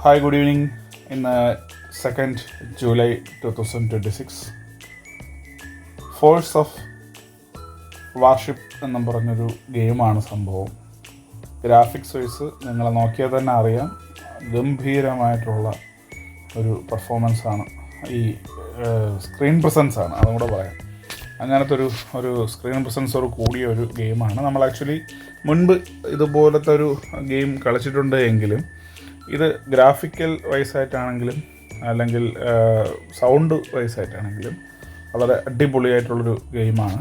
Hi, good evening. In 2nd July 2026, force of warship എന്നും പറഞ്ഞൊരു ഗെയിമാണ് സംഭവം. ഗ്രാഫിക്സ് വൈസ് നിങ്ങളെ നോക്കിയാൽ തന്നെ അറിയാം, ഗംഭീരമായിട്ടുള്ള ഒരു പെർഫോമൻസാണ്. ഈ സ്ക്രീൻ പ്രസൻസാണ്, അതും കൂടെ പറയാം. അങ്ങനത്തെ ഒരു സ്ക്രീൻ പ്രസൻസോട് കൂടിയ ഒരു ഗെയിമാണ്. നമ്മൾ ആക്ച്വലി മുൻപ് ഇതുപോലത്തെ ഒരു ഗെയിം കളിച്ചിട്ടുണ്ട് എങ്കിലും ഇത് ഗ്രാഫിക്കൽ വൈസായിട്ടാണെങ്കിലും അല്ലെങ്കിൽ സൗണ്ട് വൈസായിട്ടാണെങ്കിലും വളരെ അടിപൊളിയായിട്ടുള്ളൊരു ഗെയിമാണ്.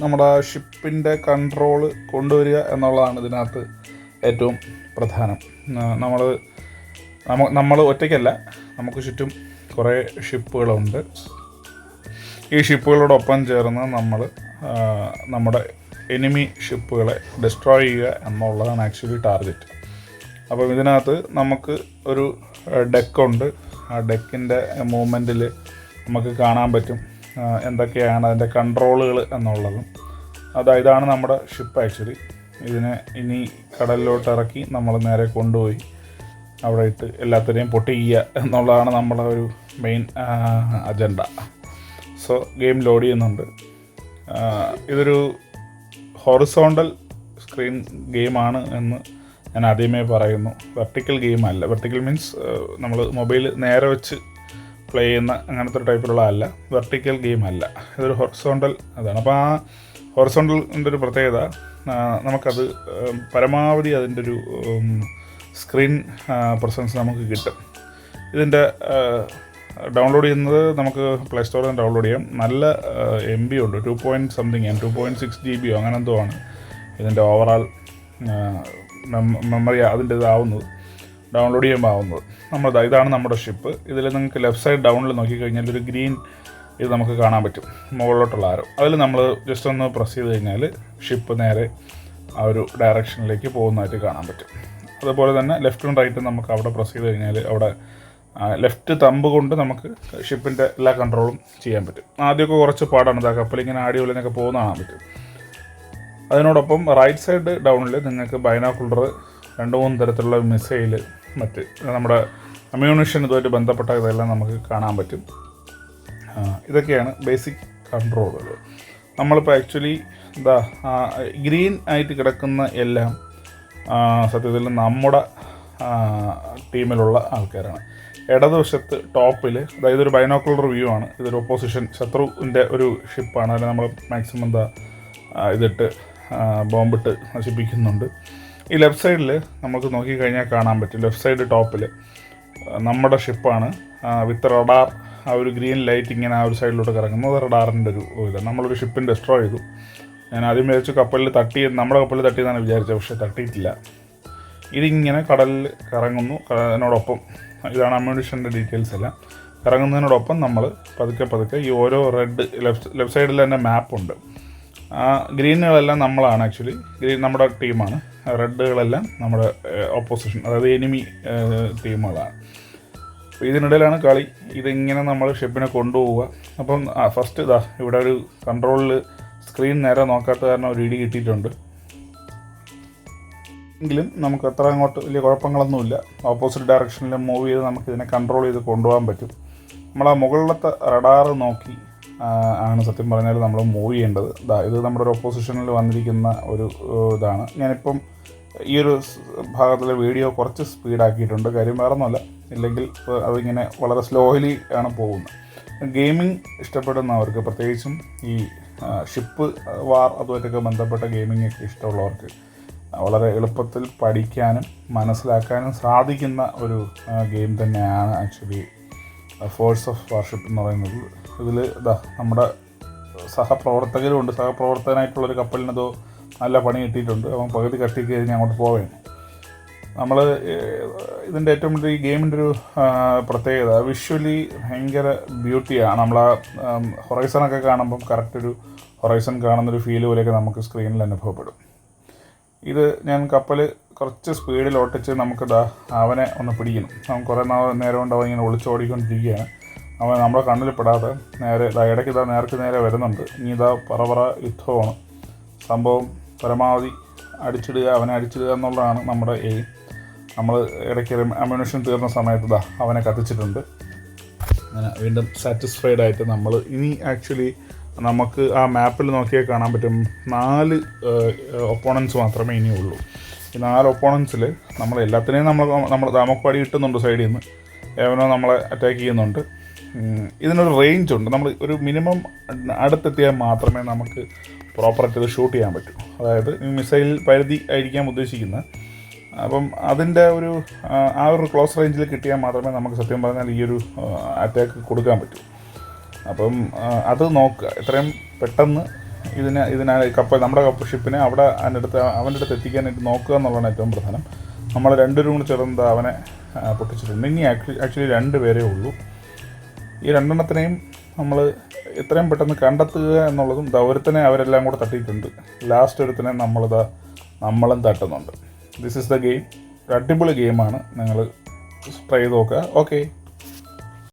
നമ്മുടെ ഷിപ്പിൻ്റെ കൺട്രോള് കൊണ്ടുവരിക എന്നുള്ളതാണ് ഇതിനകത്ത് ഏറ്റവും പ്രധാനം. നമ്മൾ ഒറ്റയ്ക്കല്ല, നമുക്ക് ചുറ്റും കുറേ ഷിപ്പുകളുണ്ട്. ഈ ഷിപ്പുകളോടൊപ്പം ചേർന്ന് നമ്മൾ നമ്മുടെ എനിമി ഷിപ്പുകളെ ഡിസ്ട്രോയ് ചെയ്യുക എന്നുള്ളതാണ് ആക്ച്വലി ടാർഗറ്റ്. അപ്പം ഇതിനകത്ത് നമുക്ക് ഒരു ഡെക്കുണ്ട്. ആ ഡെക്കിൻ്റെ മൂവ്മെൻറ്റിൽ നമുക്ക് കാണാൻ പറ്റും എന്തൊക്കെയാണ് അതിൻ്റെ കൺട്രോളുകൾ എന്നുള്ളതും. ഇതാണ് നമ്മുടെ ഷിപ്പ് ആക്ച്വലി. ഇതിനെ ഇനി കടലിലോട്ട് ഇറക്കി നമ്മൾ നേരെ കൊണ്ടുപോയി അവിടെ ഇട്ട് എല്ലാത്തിനെയും പൊട്ടിക്കുക എന്നുള്ളതാണ് നമ്മളെ ഒരു main agenda. So game load ചെയ്യുന്നുണ്ട്. ഇതൊരു ഹൊറിസോണ്ടൽ സ്ക്രീൻ ഗെയിമാണ് എന്ന് ഞാൻ ആദ്യമേ പറയുന്നു. വെർട്ടിക്കൽ ഗെയിമല്ല. വെർട്ടിക്കൽ മീൻസ് നമ്മൾ മൊബൈൽ നേരെ വെച്ച് പ്ലേ ചെയ്യുന്ന അങ്ങനത്തെ ഒരു ടൈപ്പിലുള്ള അല്ല. വെർട്ടിക്കൽ ഗെയിം അല്ല, ഇതൊരു ഹൊറിസോണ്ടൽ അതാണ്. അപ്പോൾ ആ ഹൊറിസോണ്ടലിൻ്റെ ഒരു പ്രത്യേകത, നമുക്കത് പരമാവധി അതിൻ്റെ ഒരു സ്ക്രീൻ പ്രസൻസ് നമുക്ക് കിട്ടും. ഇതിൻ്റെ ഡൗൺലോഡ് ചെയ്യുന്നത് നമുക്ക് പ്ലേ സ്റ്റോറിൽ നിന്ന് ഡൗൺലോഡ് ചെയ്യാം. നല്ല MB ഉണ്ട്, 2.6 GB അങ്ങനെ എന്തോ ആണ് ഇതിൻ്റെ ഓവറാൾ മെമ്മറി അതിൻ്റെ ഇതാവുന്നത്, ഡൗൺലോഡ് ചെയ്യുമ്പോൾ ആവുന്നത്. ഇതാണ് നമ്മുടെ ഷിപ്പ്. ഇതിൽ നിങ്ങൾക്ക് ലെഫ്റ്റ് സൈഡ് ഡൗണിൽ നോക്കിക്കഴിഞ്ഞാൽ ഒരു ഗ്രീൻ ഇത് നമുക്ക് കാണാൻ പറ്റും, മുകളിലോട്ടുള്ള ആരോ. അതിൽ നമ്മൾ ജസ്റ്റ് ഒന്ന് പ്രസ് ചെയ്ത് കഴിഞ്ഞാൽ ഷിപ്പ് നേരെ ആ ഒരു ഡയറക്ഷനിലേക്ക് പോകുന്നതായിട്ട് കാണാൻ പറ്റും. അതുപോലെ തന്നെ ലെഫ്റ്റും റൈറ്റും നമുക്ക് അവിടെ പ്രസ് ചെയ്ത് കഴിഞ്ഞാൽ അവിടെ ലെഫ്റ്റ് തമ്പ് കൊണ്ട് നമുക്ക് ഷിപ്പിൻ്റെ എല്ലാ കൺട്രോളും ചെയ്യാൻ പറ്റും. ആദ്യമൊക്കെ കുറച്ച് പാടാണ്, കപ്പലിങ്ങനെ ആടി ഉള്ളിനൊക്കെ പോകുന്ന കാണാൻ പറ്റും. അതിനോടൊപ്പം റൈറ്റ് സൈഡ് ഡൗണിൽ നിങ്ങൾക്ക് ബൈനോക്കുലർ 2-3 തരത്തിലുള്ള മിസൈൽ, മറ്റ് നമ്മുടെ അമ്യൂണിഷൻ ഇതുമായിട്ട് ബന്ധപ്പെട്ട ഇതെല്ലാം നമുക്ക് കാണാൻ പറ്റും. ഇതൊക്കെയാണ് ബേസിക് കൺട്രോളുകൾ. നമ്മളിപ്പോൾ ആക്ച്വലി ഗ്രീൻ ആയിട്ട് കിടക്കുന്ന എല്ലാം സത്യത്തിൽ നമ്മുടെ ടീമിലുള്ള ആൾക്കാരാണ്. ഇടതുവശത്ത് ടോപ്പിൽ, അതായത് ഒരു ബൈനോക്കുലർ വ്യൂ ആണ്. ഇതൊരു ഓപ്പോസിഷൻ ശത്രുവിൻ്റെ ഒരു ഷിപ്പാണ്. അതിൽ നമ്മൾ മാക്സിമം ഇതിട്ട് ബോംബിട്ട് നശിപ്പിക്കുന്നുണ്ട്. ഈ ലെഫ്റ്റ് സൈഡിൽ നമുക്ക് നോക്കിക്കഴിഞ്ഞാൽ കാണാൻ പറ്റും, ലെഫ്റ്റ് സൈഡ് ടോപ്പിൽ നമ്മുടെ ഷിപ്പാണ് വിത്ത് റഡാർ. ആ ഒരു ഗ്രീൻ ലൈറ്റ് ഇങ്ങനെ ആ ഒരു സൈഡിലോട്ട് കറങ്ങുന്നത് റഡാറിൻ്റെ ഒരു ഇത്. നമ്മളൊരു ഷിപ്പിന് ഡിസ്ട്രോയ് ചെയ്തു. ഞാൻ ആദ്യം വിചാരിച്ചു നമ്മുടെ കപ്പലിൽ തട്ടിയെന്നാണ് വിചാരിച്ചത്, പക്ഷേ തട്ടിയിട്ടില്ല. ഇതിങ്ങനെ കടലിൽ കറങ്ങുന്നു. അതിനോടൊപ്പം ഇതാണ് അമ്യൂണിഷൻ്റെ ഡീറ്റെയിൽസ് എല്ലാം. കറങ്ങുന്നതിനോടൊപ്പം നമ്മൾ പതുക്കെ ഈ ഓരോ ലെഫ്റ്റ് സൈഡിൽ തന്നെ മാപ്പുണ്ട്. ആ ഗ്രീനുകളെല്ലാം നമ്മളാണ് ആക്ച്വലി, ഗ്രീൻ നമ്മുടെ ടീമാണ്. റെഡുകളെല്ലാം നമ്മുടെ ഓപ്പോസിഷൻ, അതായത് എനിമി ടീമുകളാണ്. അപ്പോൾ ഇതിനിടയിലാണ് കളി. ഇതിങ്ങനെ നമ്മൾ ഷിപ്പിനെ കൊണ്ടുപോവുക. അപ്പം ഫസ്റ്റ് ഇവിടെ ഒരു കൺട്രോളിൽ സ്ക്രീൻ നേരെ നോക്കാത്ത കാരണം ഒരു ഇടി കിട്ടിയിട്ടുണ്ട്. എങ്കിലും നമുക്ക് അത്ര അങ്ങോട്ട് വലിയ കുഴപ്പങ്ങളൊന്നുമില്ല. ഓപ്പോസിറ്റ് ഡയറക്ഷനിൽ മൂവ് ചെയ്ത് നമുക്കിതിനെ കൺട്രോൾ ചെയ്ത് കൊണ്ടുപോകാൻ പറ്റും. നമ്മൾ ആ മുകളിലത്തെ റഡാർ നോക്കി ആണ് സത്യം പറഞ്ഞാൽ നമ്മൾ മൂവ് ചെയ്യേണ്ടത്. ഇത് നമ്മുടെ ഒരു ഓപ്പോസിഷനിൽ വന്നിരിക്കുന്ന ഒരു ഇതാണ്. ഞാനിപ്പം ഈ ഒരു ഭാഗത്തിലെ വീഡിയോ കുറച്ച് സ്പീഡാക്കിയിട്ടുണ്ട്. കാര്യം വേറെ ഒന്നുമല്ല, ഇല്ലെങ്കിൽ അതിങ്ങനെ വളരെ സ്ലോലി ആണ് പോകുന്നത്. ഗെയിമിംഗ് ഇഷ്ടപ്പെടുന്നവർക്ക്, പ്രത്യേകിച്ചും ഈ ഷിപ്പ് വാർ അതുമായിട്ടൊക്കെ ബന്ധപ്പെട്ട ഗെയിമിംഗ് ഒക്കെ ഇഷ്ടമുള്ളവർക്ക് വളരെ എളുപ്പത്തിൽ പഠിക്കാനും മനസ്സിലാക്കാനും സാധിക്കുന്ന ഒരു ഗെയിം തന്നെയാണ് ആക്ച്വലി ഫോഴ്സ് ഓഫ് വാർഷിപ്പ് എന്ന് പറയുന്നത്. ഇതിൽ നമ്മുടെ സഹപ്രവർത്തകരുമുണ്ട്. സഹപ്രവർത്തകനായിട്ടുള്ളൊരു കപ്പലിനതോ നല്ല പണി കിട്ടിയിട്ടുണ്ട്. അവൻ പകുതി കട്ടി കഴിഞ്ഞ് അങ്ങോട്ട് പോവുകയാണ്. നമ്മൾ ഇതിൻ്റെ ഏറ്റവും വലിയ ഈ ഗെയിമിൻ്റെ ഒരു പ്രത്യേകത, വിഷ്വലി ഭയങ്കര ബ്യൂട്ടിയാണ്. നമ്മൾ ആ ഹൊറൈസണൊക്കെ കാണുമ്പം കറക്റ്റ് ഒരു ഹൊറൈസൺ കാണുന്നൊരു ഫീൽ പോലെയൊക്കെ നമുക്ക് സ്ക്രീനിൽ അനുഭവപ്പെടും. ഇത് ഞാൻ കപ്പൽ കുറച്ച് സ്പീഡിൽ ഓട്ടിച്ച് നമുക്ക് അവനെ ഒന്ന് പിടിക്കണം. അവൻ കുറേ നേരം കൊണ്ട് അവൻ ഇങ്ങനെ ഒളിച്ചോടിക്കൊണ്ടിരിക്കുകയാണ്. അവൻ നമ്മുടെ കണ്ണിൽ പെടാതെ നേരെ ഇടയ്ക്ക് നേർക്ക് നേരെ വരുന്നുണ്ട്. ഇനി പറ യുദ്ധമാണ് സംഭവം. പരമാവധി അവനെ അടിച്ചിടുക എന്നുള്ളതാണ് നമ്മുടെ എയിം. നമ്മൾ ഇടയ്ക്ക് അമ്യൂണിഷൻ തീർന്ന സമയത്ത് അവനെ കത്തിച്ചിട്ടുണ്ട്. അങ്ങനെ വീണ്ടും സാറ്റിസ്ഫൈഡ് ആയിട്ട് നമ്മൾ ഇനി ആക്ച്വലി നമുക്ക് ആ മാപ്പിൽ നോക്കിയാൽ കാണാൻ പറ്റും 4 ഒപ്പോണൻസ് മാത്രമേ ഇനിയുള്ളൂ. ഈ 4 ഒപ്പോണൻസിൽ നമ്മൾ എല്ലാത്തിനെയും നമുക്ക് പടി കിട്ടുന്നുണ്ട് സൈഡിൽ നിന്ന്, ഏവനോ നമ്മളെ അറ്റാക്ക് ചെയ്യുന്നുണ്ട്. ഇതിനൊരു റേഞ്ച് ഉണ്ട്. നമ്മൾ ഒരു മിനിമം അടുത്തെത്തിയാൽ മാത്രമേ നമുക്ക് പ്രോപ്പറായിട്ട് ഇത് ഷൂട്ട് ചെയ്യാൻ പറ്റൂ. അതായത് ഈ മിസൈൽ പരിധി ആയിരിക്കാം ഉദ്ദേശിക്കുന്നത്. അപ്പം അതിൻ്റെ ആ ഒരു ക്ലോസ് റേഞ്ചിൽ കിട്ടിയാൽ മാത്രമേ നമുക്ക് സത്യം പറഞ്ഞാൽ ഈ ഒരു അറ്റാക്ക് കൊടുക്കാൻ പറ്റൂ. അപ്പം അത് നോക്കുക, എത്രയും പെട്ടെന്ന് നമ്മുടെ ഷിപ്പിനെ അവൻ്റെ അടുത്ത് എത്തിക്കാനായിട്ട് നോക്കുക എന്നുള്ളതാണ് ഏറ്റവും പ്രധാനം. നമ്മൾ 2 കൂടി ചേർന്ന് അവനെ പൊട്ടിച്ചിട്ടുണ്ട്. ഇനി ആക്ച്വലി 2 പേരേ ഉള്ളൂ. ഈ 2 എണ്ണത്തിനെയും നമ്മൾ എത്രയും പെട്ടെന്ന് കണ്ടെത്തുക എന്നുള്ളതും ഒരുത്തനെ അവരെല്ലാം കൂടെ തട്ടിയിട്ടുണ്ട്. ലാസ്റ്റ് ഒരുത്തനെ നമ്മളും തട്ടുന്നുണ്ട്. This is the game. അടിപൊളി ഗെയിമാണ്, നിങ്ങൾ ട്രൈ ചെയ്ത് നോക്കുക. ഓക്കെ.